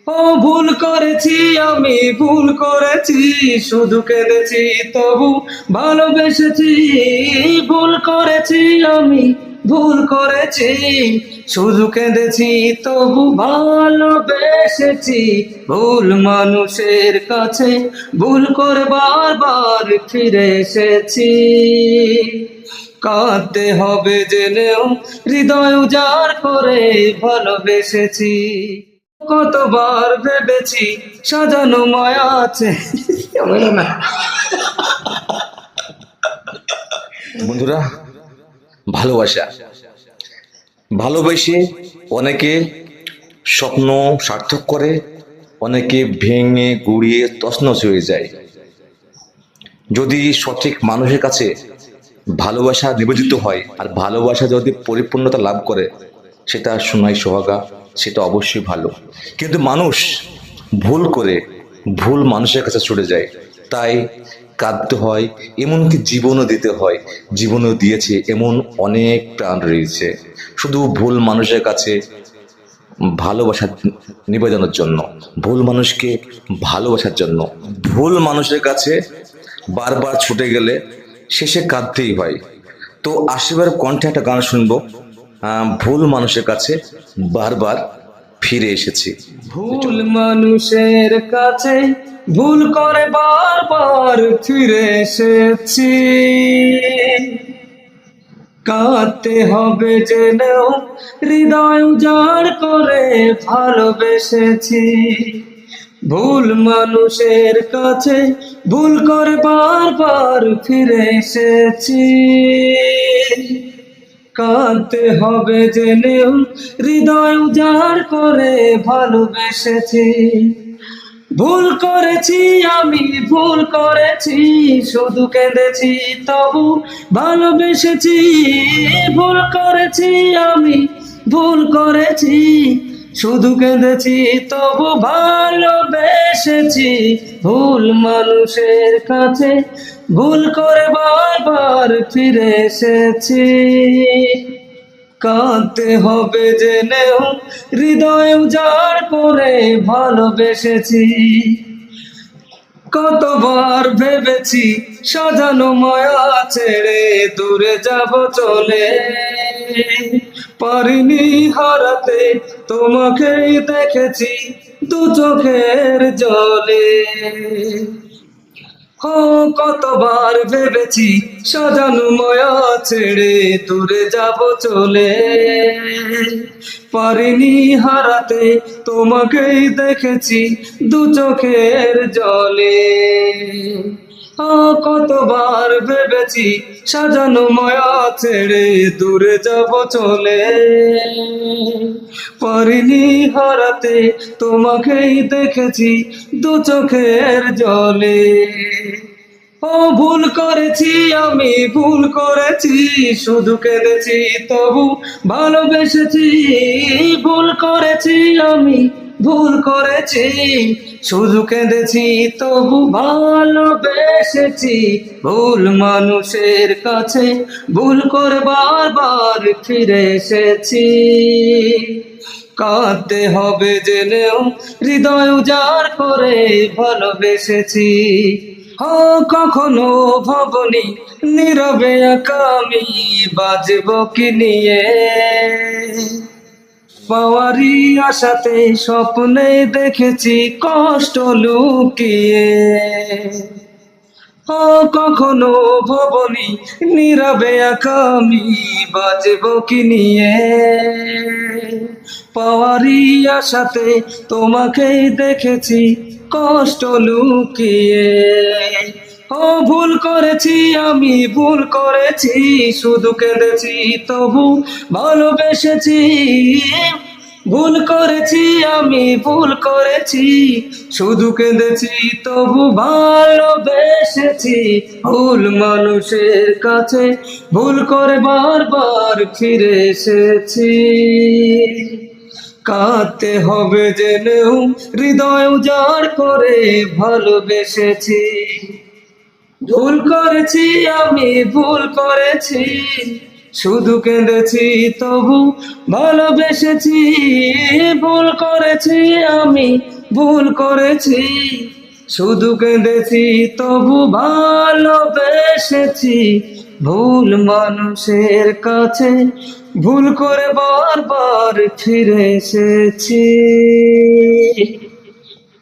ও ভুল করেছি, আমি ভুল করেছি, শুধু কেঁদেছি তবু ভালোবেসেছি। ভুল করেছি আমি, ভুল করেছি, শুধু কেঁদেছি তবু ভালোবেসেছি। ভুল মানুষের কাছে ভুল করে বারবার ফিরে এসেছি। কাঁদতে হবে জেনেও হৃদয় উজাড় করে ভালোবেসেছি। কতবার ভেবেছি সাজানো মায়া আছে। বলো না। বন্ধুরা, ভালোবাসা ভালোবেসে অনেকে স্বপ্ন সার্থক করে, অনেকে ভেঙে গুড়িয়ে তছনছ হয়ে যায়। যদি সঠিক মানুষের কাছে ভালোবাসা নিবেদিত হয় আর ভালোবাসা যদি পরিপূর্ণতা লাভ করে, সেটা সোনাই সোহাগা, সেটা অবশ্যই ভালো। কিন্তু মানুষ ভুল করে ভুল মানুষের কাছে ছুটে যায়, তাই কাঁদতে হয়, এমনকি জীবনও দিতে হয়। জীবনও দিয়েছে এমন অনেক প্রাণ রয়েছে শুধু ভুল মানুষের কাছে ভালোবাসা নিবেদনের জন্য, ভুল মানুষকে ভালোবাসার জন্য। ভুল মানুষের কাছে বারবার ছুটে গেলে শেষে কাঁদতেই হয়। তো আশীর্বাদ কণ্ঠে একটা গান শুনবো, ভুল মানুষের কাছে বারবার ফিরে এসেছি। ভুল মানুষের কাছে ভুল করে বারবার ফিরে এসেছি। কাঁদতে হবে জেনেও হৃদয় উজাড় করে ভালোবেসেছি। ভুল মানুষের কাছে ভুল করে বারবার ফিরে এসেছি। কাঁদতে হবে জেনেও হৃদয় উজাড় করে ভালোবেসেছি। ভুল করেছি আমি, ভুল করেছি, শুধু কেঁদেছি তবু ভালোবেসেছি। ভুল করেছি আমি, ভুল করেছি, শুধু কেঁদেছি তবু ভালোবেসেছি। ভুল মানুষের কাছে ভুল করে বারবার ফিরে এসেছি। কাঁদতে হবে জেনেও হৃদয় উজাড় করে ভালোবেসেছি। কতবার ভেবেছি সাজানো মায়া ছেড়ে দূরে যাব চলে, পারিনি হারাতে তোমাকেই দেখেছি দু চোখের জলে। ও কতবার ভেবেছি সাজানো মায়া ছেড়ে দূরে যাব চলে, পারিনি হারাতে তোমাকেই দেখেছি দু চোখের জলে। ও কতবার ভেবেছি সাজানো মায়া ছেড়ে দূরে যাব চলে, পারিনি হারাতে তোমাকেই দেখেছি দু চোখের জলে। ও ভুল করেছি আমি, ভুল করেছি, শুধু কেঁদেছি তবু ভালোবেসেছি। ভুল করেছি আমি, ভুল করেছি, শুধু কেঁদেছি তবু ভালোবেসেছি। ভুল মানুষের কাছে ভুল করে বারবার ফিরে এসেছি। কাঁদতে হবে জেনেও হৃদয় উজাড় করে ভালোবেসেছি। ও কখনো ভাবনি নীরবে একা আমি বাজব কি নিয়ে, পাওয়ারি আশাতে স্বপ্নে দেখেছি কষ্ট লুকিয়ে। ও কখনো ভাবনি নীরবে একা আমি বাজব কি নিয়ে, পাওয়ারি আশাতে তোমাকেই দেখেছি কষ্ট লুকিয়ে। ও ভুল করেছি আমি, ভুল করেছি, শুধু কেঁদেছি তবু ভালোবেসেছি। ভুল করেছি আমি, ভুল করেছি, শুধু কেঁদেছি তবু ভালোবেসেছি। ভুল মানুষের কাছে ভুল করে বারবার ফিরে এসেছি। কাঁদতে হবে জেনেও হৃদয় উজাড় করে ভালোবেসেছি। ভুল করেছি আমি, ভুল করেছি, শুধু কেঁদেছি তবু ভালোবেসেছি, ভুল করেছি আমি, ভুল করেছি, শুধু কেঁদেছি তবু ভালোবেসেছি, ভুল মানুষের কাছে ভুল করে বারবার ফিরে এসেছি।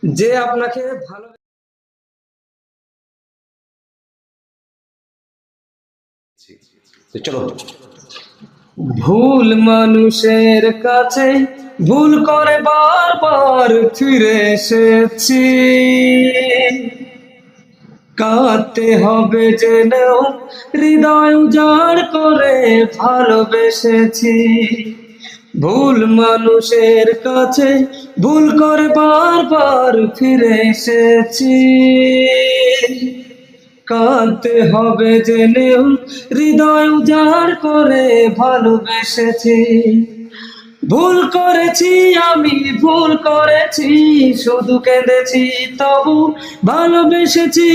যে আপনাকে ভালো তো চলো, ভুল মানুষের কাছে ভুল করে বারবার ফিরে এসেছি, কাঁদতে হবে জেনেও হৃদয় উজাড় করে ভালোবেসেছি, ভুল মানুষের কাছে ভুল করে বারবার ফিরে এসেছি, কাঁদতে হবে জেনেও হৃদয় উজাড় করে ভালোবেসেছি, ভুল করেছি আমি, ভুল করেছি, শুধু কেঁদেছি তবু ভালোবেসেছি,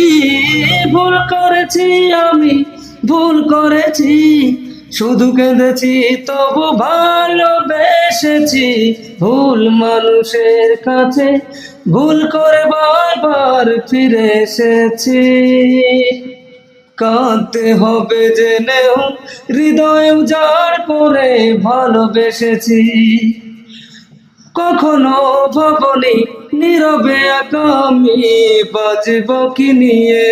ভুল করেছি আমি, ভুল করেছি, শুধু কেঁদেছি তবু ভালোবেসেছি, ভুল মানুষের কাছে ভুল করে বারবার ফিরে এসেছি, কাঁদতে হবে জেনেও হৃদয় উজাড় করে ভালোবেসেছি, কখনো ভাবনি নীরবে একা আমি বাঁচব কি নিয়ে,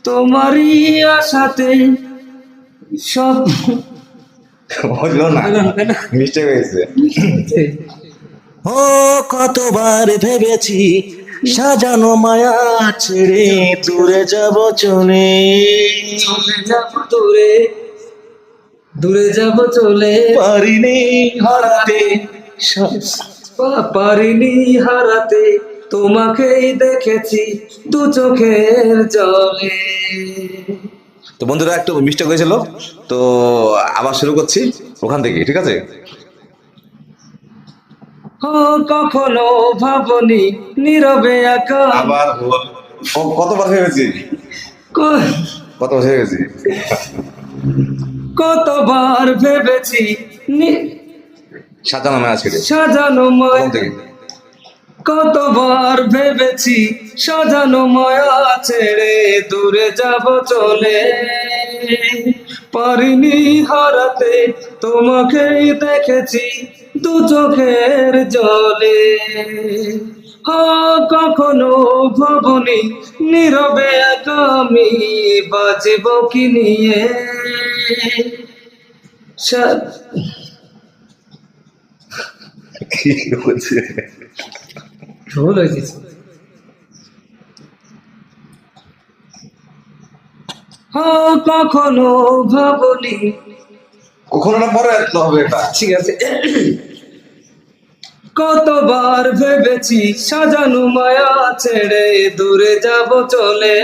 তোমারই আশাতে সব হলো না, মিস্টেক হয়েছে। ও কতবার ভেবেছি সাজানো মায়া ছেড়ে দূরে যাব চলে, চলে যাব দূরে, দূরে যাব চলে, পারিনি হারাতে পারিনি হারাতে, তোমাকেই দেখেছি দু চোখের জলে। তো বন্ধুরা, একটু মিস্টেক হয়েছিল, তো আবার শুরু করছি ওখান থেকে, ঠিক আছে? ও কখনো ভাবনি নীরবে একা আবার বল। ও কতবার ভেবেছি, ক- কতবার ভেবেছি। কতবার ভেবেছি সাজানো মায়া ছেড়ে, সাজানো ওখান মায়া, থেকে। কতবার ভেবেছি সাজানো মায়া ছেড়ে দূরে যাব চলে, পারিনি হারাতে, তোমাকেই দেখেছি দু চোখের জলে, কখনো ভাবনি নীরবে একা আমি বাঁচব কি নিয়ে, কি বলছে? ভুল হয়েছে। কখনো ভাবনি, কখনো না পরে আসতে হবে এটা। ঠিক আছে, কতবার ভেবেছি সাজানো মায়া ছেড়ে দূরে যাব চলে,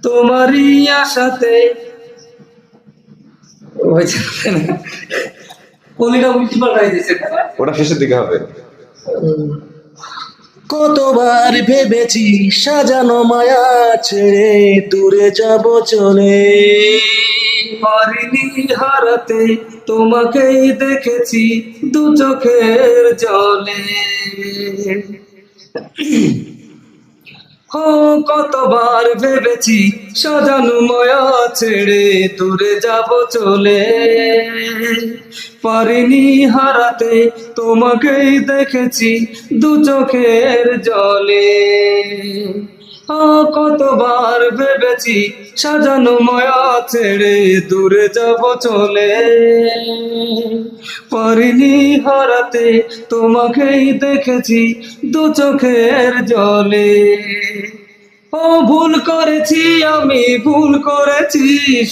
তোমারই আশাতে কলিটা উল্টি পাল্টাই দিয়েছে। ওটা শেষের দিকে হবে। কতবার ভেবেছি সাজানো মায়া ছেড়ে দূরে যাব চলে, পারিনি হারাতে, তোমাকেই দেখেছি দু চোখের জলে, কতবার ভেবেছি সাজানো মায়া ছেড়ে দূরে যাব চলে, পারিনি হারাতে, তোমাকেই দেখেছি দু চোখের জলে, কতবার ভেবেছি সাজানো মায়া ছেড়ে দূরে যাব চলে, পারিনি হারাতে, তোমাকেই দেখেছি দু চোখের জলে, ভুল করেছি আমি, ভুল করেছি,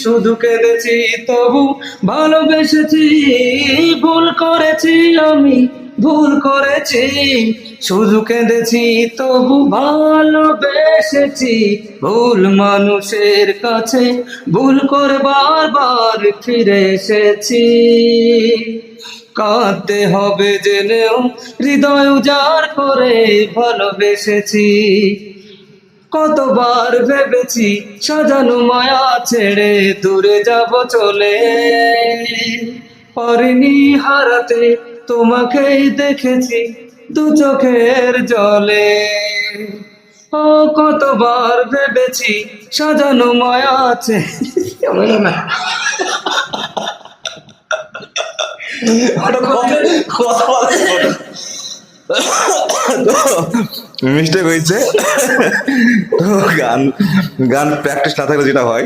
শুধু কেঁদেছি তবু ভালোবেসেছি, ভুল করেছি আমি, ভুল করেছি, শুধু কেঁদেছি তবু ভালোবেসেছি, ভুল মানুষের কাছে ভুল করে বারবার ফিরে এসেছি, কাঁদতে হবে জেনেও হৃদয় উজাড় করে ভালোবেসেছি, কতবার ভেবেছি সাজানো মায়া ছেড়ে দূরে যাব চলে, পারিনি হারাতে তোমাকেই দেখেছি দু চোখের জলে। ও কতবার ভেবেছি সাজানো মায়া আছে না মিস্টেক হয়েছে। তো গান গান প্র্যাকটিস না থাকলে যেটা হয়,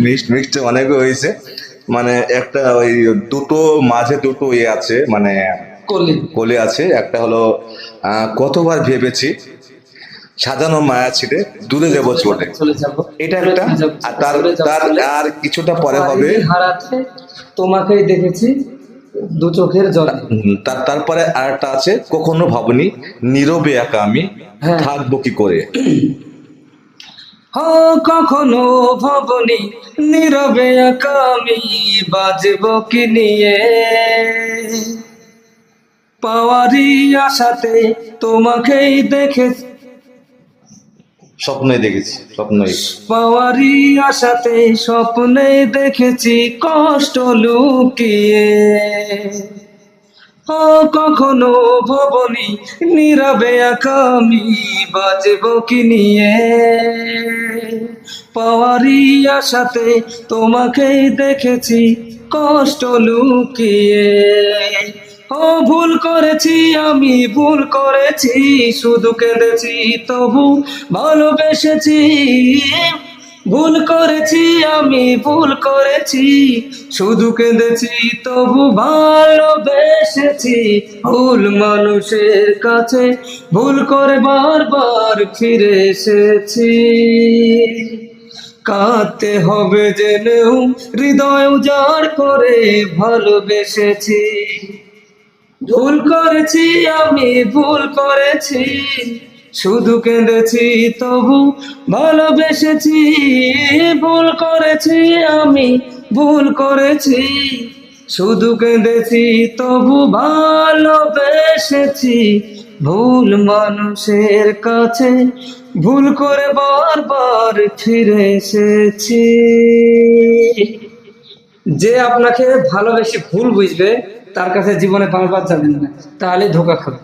মিস্টেক অনেক হয়েছে। মানে একটা ওই দুটো মাঝে দুটো ইয়ে আছে, মানে কলি কলি আছে। একটা হলো কতবার ভেবেছি সাজানো মায়া ছিটে দূরে যাব চলে, চলে যাব, এটা একটা। আর তার তার আর কিছুটা পরে হবে হারাতে তোমাকেই দেখেছি দু চোখের জলে। তারপরে আরেকটা আছে কখনো ভাবনি নীরবে একা আমি হ্যাঁ। থাকবো কি করে। ও কখনো ভাবনি নীরবে একা আমি বাজব কি নিয়ে, পাওয়ারি আশাতে তোমাকেই দেখেছি, স্বপ্নই দেখেছি স্বপ্নই। পাওয়ারি আশাতে স্বপ্নে দেখেছি কষ্ট লুকিয়ে। ও কখনো ভাবনি নীরবে একা আমি বাজব কি নিয়ে, পাওয়ারি আশাতে তোমাকেই দেখেছি কষ্ট লুকিয়ে। ও ভুল করেছি আমি ভুল করেছি, শুধু কেঁদেছি তবু ভালোবেসেছি। ভুল করেছি আমি ভুল করেছি, শুধু কেঁদেছি তবু ভালোবেসেছি। ভুল মানুষের কাছে ভুল করে বারবার ফিরে এসেছি, কাঁদতে হবে জেনেও হৃদয় উজাড় করে ভালোবেসেছি। ভুল করেছি আমি ভুল করেছি, শুধু কেঁদেছি তবু ভালোবেসেছি। ভুল করেছি আমি ভুল করেছি, শুধু কেঁদেছি তবু ভালোবেসেছি। ভুল মানুষের কাছে ভুল করে বারবার ফিরে এসেছি। যে আপনাকে ভালোবেসে ভুল বুঝবে তার কাছে জীবনে বারবার যাবেন না, তাহলে ধোঁকা খাবে।